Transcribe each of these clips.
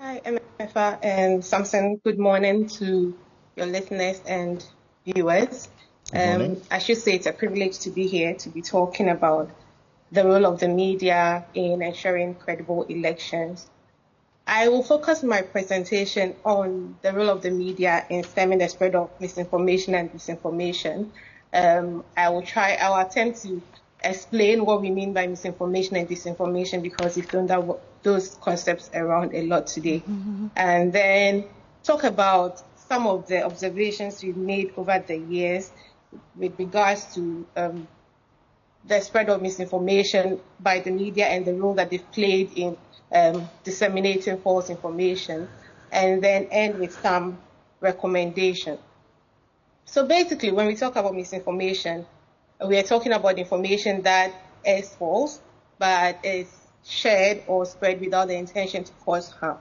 Hi, Anipah and Samson. Good morning to your listeners and viewers. Good morning. I should say it's a privilege to be here to be talking about the role of the media in ensuring credible elections. I will focus my presentation on the role of the media in stemming the spread of misinformation and disinformation. I will attempt to explain what we mean by misinformation and disinformation because we've done those concepts around a lot today. And then talk about some of the observations we've made over the years with regards to the spread of misinformation by the media and the role that they've played in disseminating false information, and then end with some recommendations. So basically, when we talk about misinformation, we are talking about information that is false, but is shared or spread without the intention to cause harm.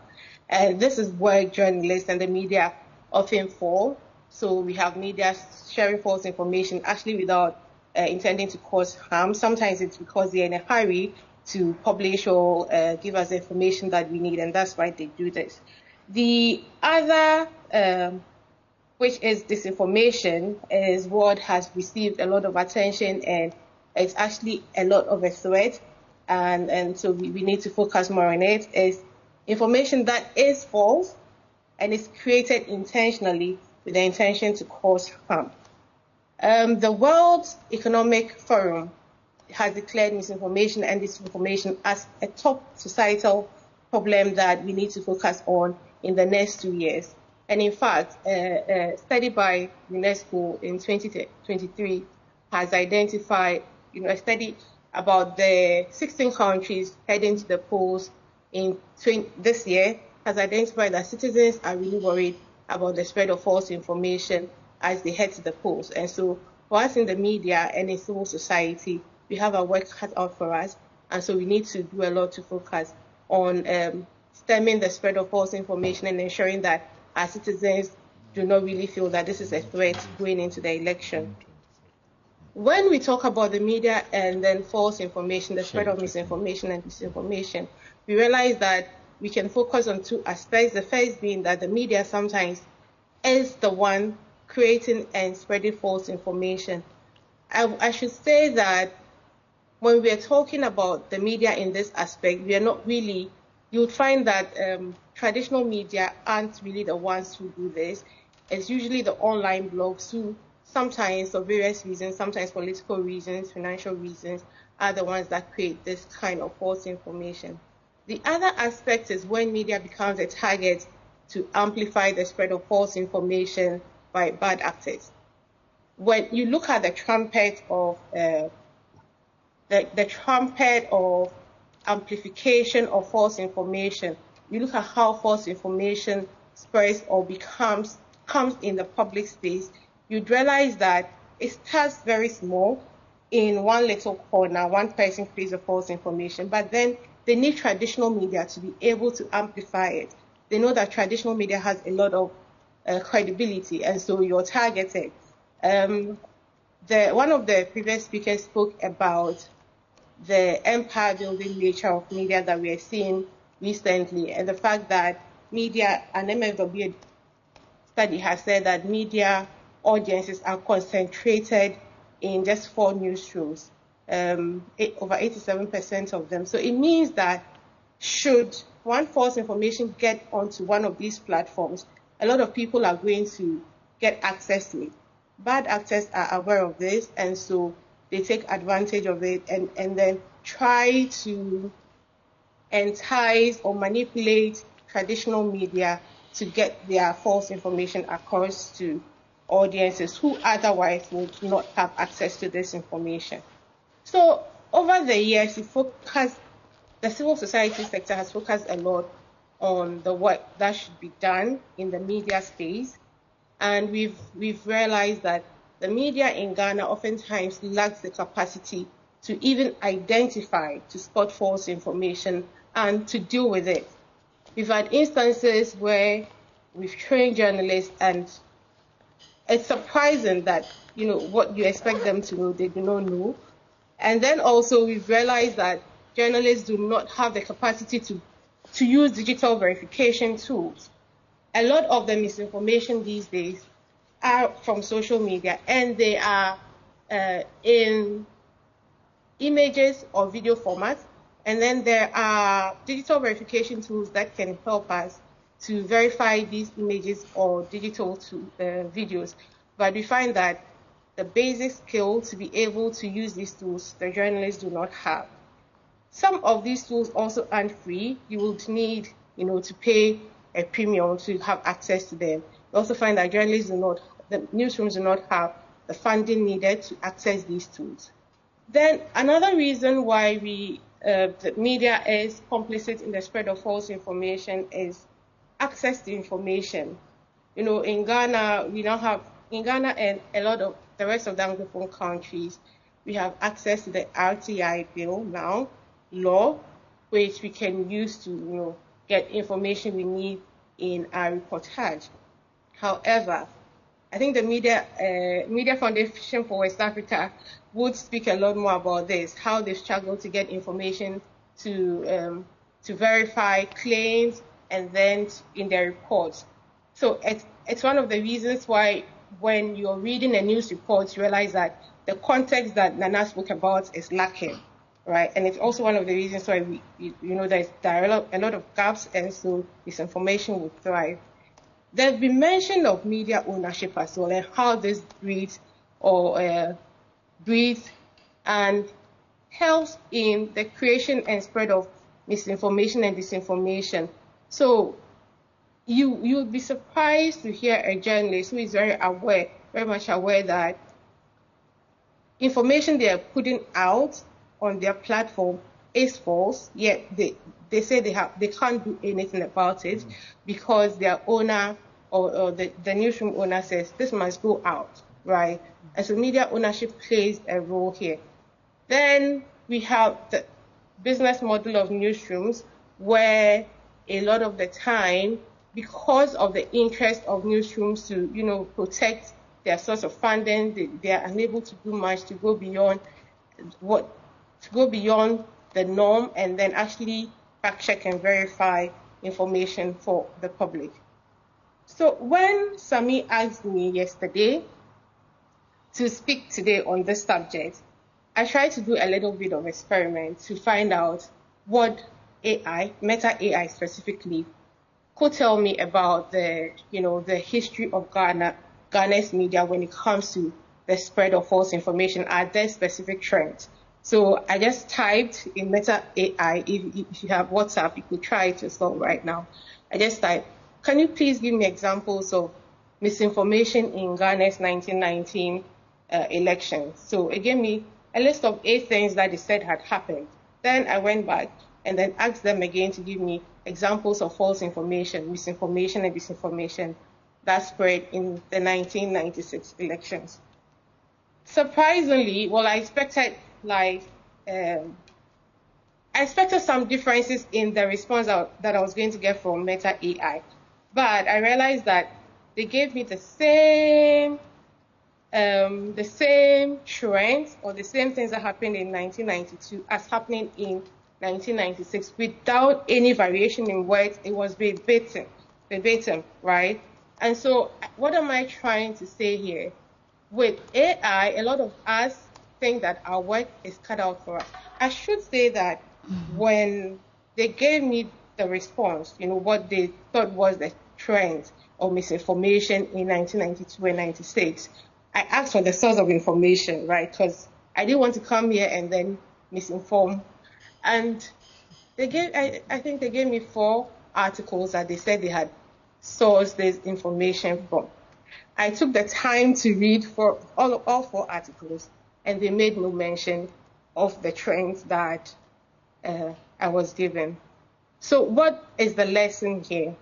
And this is where journalists and the media often fall. So we have media sharing false information actually without intending to cause harm. Sometimes it's because they're in a hurry to publish or give us the information that we need, and that's why they do this. The other, which is disinformation, is what has received a lot of attention, and it's actually a lot of a threat, and so we need to focus more on it, is information that is false and is created intentionally with the intention to cause harm. The World Economic Forum has declared misinformation and disinformation as a top societal problem that we need to focus on in the next 2 years. And in fact, a study by UNESCO in 2023 has identified, a study about the 16 countries heading to the polls in this year has identified that citizens are really worried about the spread of false information as they head to the polls. And so for us in the media and in civil society, we have our work cut out for us, and so we need to do a lot to focus on stemming the spread of false information and ensuring that our citizens do not really feel that this is a threat going into the election. When we talk about the media and then false information, the spread of misinformation and disinformation, we realize that we can focus on two aspects. The first being that the media sometimes is the one creating and spreading false information. I should say that when we are talking about the media in this aspect, we are not really, you'll find that traditional media aren't really the ones who do this. It's usually the online blogs who sometimes, for various reasons, sometimes political reasons, financial reasons, are the ones that create this kind of false information. The other aspect is when media becomes a target to amplify the spread of false information by bad actors. When you look at the trumpet of the trumpet of amplification of false information, you look at how false information spreads or comes in the public space, you'd realize that it starts very small in one little corner, one person creates a false information, but then they need traditional media to be able to amplify it. They know that traditional media has a lot of credibility, and so you're targeted. One of the previous speakers spoke about the empire-building nature of media that we are seeing recently, and the fact that media, an MFW study has said that media audiences are concentrated in just 4 news shows, over 87% of them. So it means that should one false information get onto one of these platforms, a lot of people are going to get access to it. Bad actors are aware of this, and so they take advantage of it and then try to entice or manipulate traditional media to get their false information across to audiences who otherwise would not have access to this information. So over the years, the civil society sector has focused a lot on the work that should be done in the media space, and we've realized that the media in Ghana oftentimes lacks the capacity to even identify, to spot false information and to deal with it. We've had instances where we've trained journalists, and it's surprising that, what you expect them to know, they do not know. And then also we've realized that journalists do not have the capacity to to use digital verification tools. A lot of the misinformation these days are from social media, and they are in images or video formats. And then there are digital verification tools that can help us to verify these images or digital videos. But we find that the basic skill to be able to use these tools, the journalists do not have. Some of these tools also aren't free. You would need, to pay a premium to have access to them. We also find that journalists the newsrooms do not have the funding needed to access these tools. Then another reason why the media is complicit in the spread of false information is access to information. In Ghana, and a lot of the rest of the Anglophone countries, we have access to the RTI bill now, law, which we can use to, get information we need in our reportage. However, I think the Media Foundation for West Africa would speak a lot more about this, how they struggle to get information to verify claims and then in their reports. So it's one of the reasons why when you're reading a news report, you realize that the context that Nana spoke about is lacking, right? And it's also one of the reasons why there are a lot of gaps, and so misinformation will thrive. There's been mention of media ownership as well, and how this breeds and helps in the creation and spread of misinformation and disinformation. So you'll be surprised to hear a journalist who is very much aware that information they are putting out on their platform is false, yet they say they can't do anything about it because their owner or the newsroom owner says this must go out, right? And so media ownership plays a role here. Then we have the business model of newsrooms, where a lot of the time, because of the interest of newsrooms to protect their source of funding, they are unable to do much to go beyond the norm and then actually fact check and verify information for the public. So when Sami asked me yesterday to speak today on this subject, I tried to do a little bit of experiment to find out what AI, Meta AI specifically, could tell me about the history of Ghana's media when it comes to the spread of false information. Are there specific trends? So I just typed in Meta AI. If you have WhatsApp, you could try it yourself right now. I just typed, can you please give me examples of misinformation in Ghana's 1919 elections? So it gave me a list of 8 things that they said had happened. Then I went back and then asked them again to give me examples of false information, misinformation and disinformation that spread in the 1996 elections. Surprisingly, I expected some differences in the response that I was going to get from Meta AI, but I realized that they gave me the same trends or the same things that happened in 1992 as happening in 1996 without any variation in words. It was verbatim, right? And so what am I trying to say here? With AI, a lot of us think that our work is cut out for us. I should say that when they gave me the response, what they thought was the trend of misinformation in 1992 and 96, I asked for the source of information, right? Because I didn't want to come here and then misinform. And I think they gave me 4 articles that they said they had sourced this information from. I took the time to read for all 4 articles, and they made no mention of the trends that I was given. So what is the lesson here?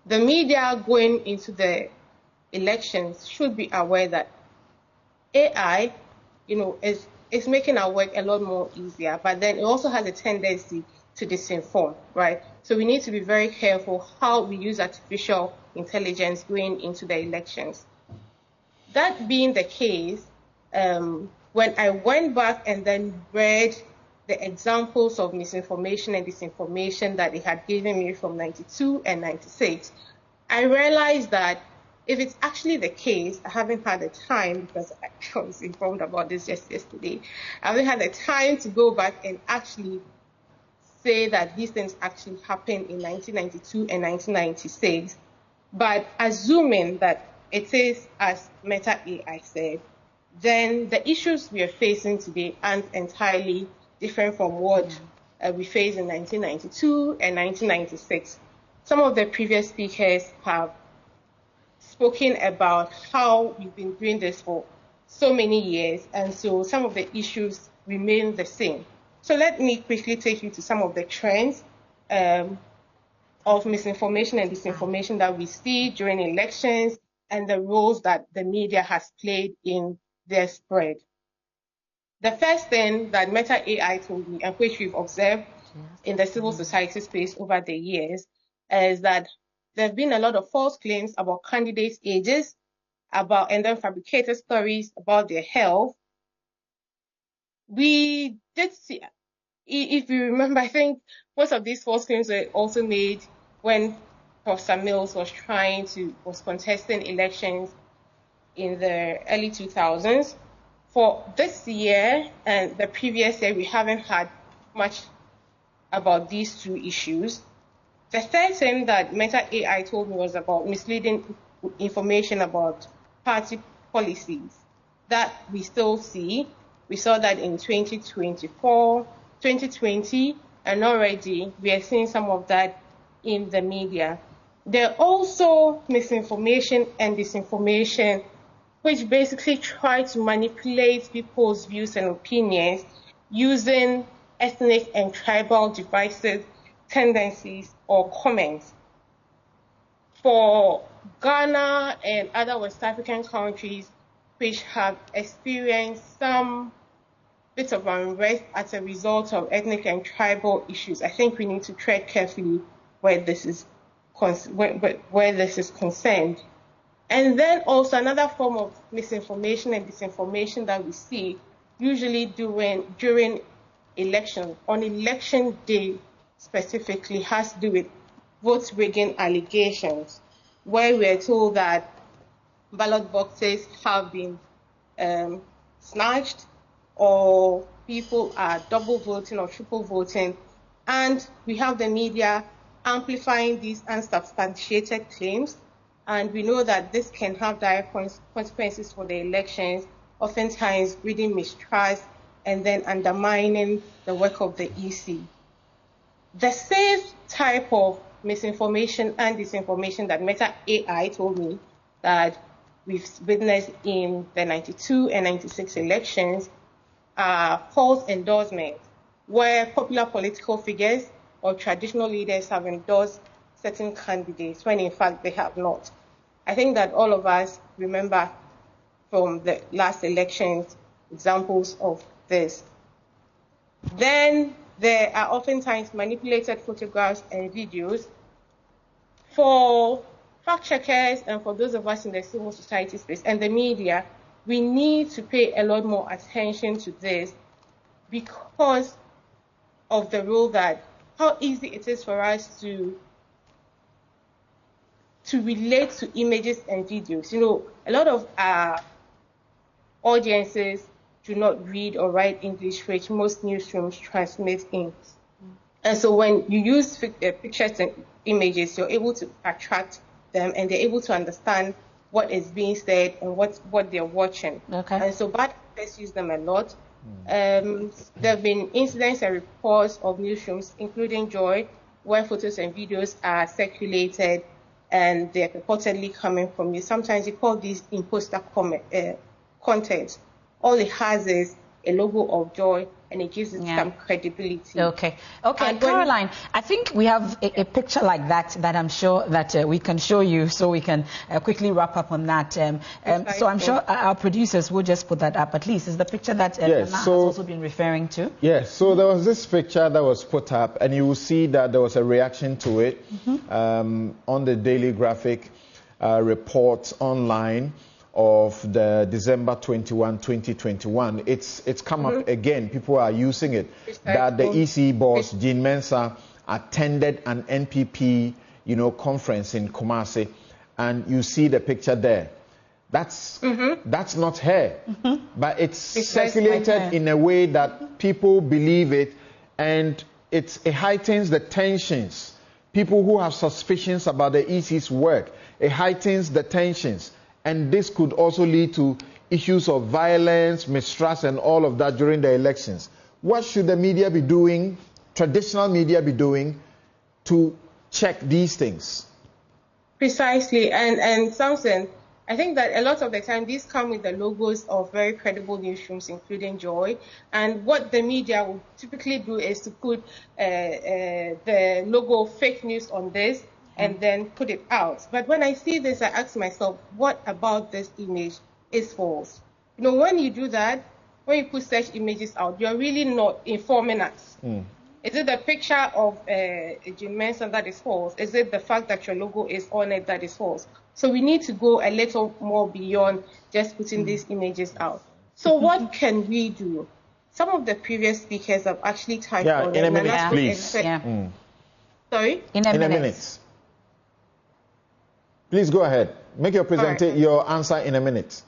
The media going into the elections should be aware that AI, is making our work a lot more easier, but then it also has a tendency to disinform, right? So we need to be very careful how we use artificial intelligence going into the elections. That being the case, when I went back and then read the examples of misinformation and disinformation that they had given me from 92 and 96, I realized that if it's actually the case, I haven't had the time, because I was informed about this just yesterday, I haven't had the time to go back and actually say that these things actually happened in 1992 and 1996. But assuming that it is as Meta AI said, then the issues we are facing today aren't entirely different from what we faced in 1992 and 1996. Some of the previous speakers have spoken about how we've been doing this for so many years, and so some of the issues remain the same. So let me quickly take you to some of the trends of misinformation and disinformation that we see during elections and the roles that the media has played in their spread. The first thing that Meta AI told me, and which we've observed in the civil society space over the years, is that there have been a lot of false claims about candidates' ages, and then fabricated stories about their health. We did see, if you remember, I think most of these false claims were also made when Professor Mills was contesting elections in the early 2000s. For this year and the previous year, we haven't had much about these two issues. The third thing that Meta AI told me was about misleading information about party policies that we still see. We saw that in 2024, 2020, and already we are seeing some of that in the media. There are also misinformation and disinformation, which basically try to manipulate people's views and opinions using ethnic and tribal divisive tendencies or comments. For Ghana and other West African countries which have experienced some bit of unrest as a result of ethnic and tribal issues, I think we need to tread carefully where this is concerned. And then also another form of misinformation and disinformation that we see usually during election, on election day specifically, has to do with vote rigging allegations, where we're told that ballot boxes have been snatched, or people are double voting or triple voting, and we have the media amplifying these unsubstantiated claims. And we know that this can have direct consequences for the elections, oftentimes breeding mistrust and then undermining the work of the EC. The same type of misinformation and disinformation that Meta AI told me that we've witnessed in the 92 and 96 elections are false endorsements, where popular political figures or traditional leaders have endorsed certain candidates when in fact they have not. I think that all of us remember from the last elections examples of this. Then there are oftentimes manipulated photographs and videos. For fact checkers and for those of us in the civil society space and the media, we need to pay a lot more attention to this because of the role that, how easy it is for us to relate to images and videos. You know, a lot of our audiences do not read or write English, which most newsrooms transmit in. And so when you use pictures and images, you're able to attract them and they're able to understand what is being said and what they're watching. Okay. And so bad actors use them a lot. There have been incidents and reports of newsrooms, including Joy, where photos and videos are circulated and they're purportedly coming from you. Sometimes you call these imposter content. All it has is a logo of Joy, and it gives it some credibility. Okay, and Caroline, I think we have a picture like that I'm sure that we can show you, so we can quickly wrap up on that. So I'm sure our producers will just put that up. At least is the picture that Anna has also been referring to. Yes, so there was this picture that was put up, and you will see that there was a reaction to it on the Daily Graphic reports online of the December 21, 2021. It's come up again. People are using it. That the EC boss, Jean Mensah, attended an NPP, conference in Kumasi, and you see the picture there. That's not her, but it's circulated in a way that people believe it, and it heightens the tensions. People who have suspicions about the EC's work, it heightens the tensions, and this could also lead to issues of violence, mistrust, and all of that during the elections. What should the media be doing, traditional media be doing, to check these things? Precisely, and Samson, I think that a lot of the time these come with the logos of very credible newsrooms, including Joy. And what the media will typically do is to put the logo fake news on this and then put it out. But when I see this, I ask myself, what about this image is false? When you do that, when you put such images out, you're really not informing us. Is it the picture of Jean Mensah that is false? Is it the fact that your logo is on it that is false? So we need to go a little more beyond just putting these images out. So what can we do? Some of the previous speakers have actually touched on it. In a minute, please. Sorry? In a minute. Please go ahead. Make your answer in a minute.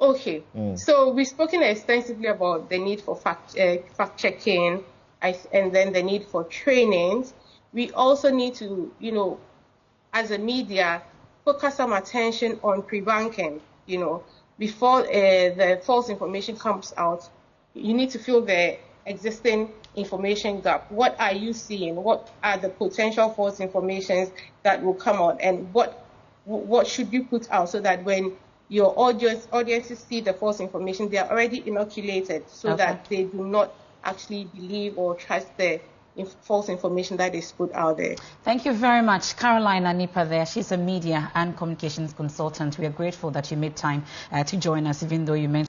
Okay. So we've spoken extensively about the need for fact-checking and then the need for trainings. We also need to, as a media, focus some attention on pre-banking, before the false information comes out. You need to fill the existing information gap. What are you seeing? What are the potential false informations that will come out? And what should you put out so that when your audiences see the false information, they are already inoculated so that they do not actually believe or trust the false information that is put out there. Thank you very much. Caroline Anipah there. She's a media and communications consultant. We are grateful that you made time to join us, even though you mentioned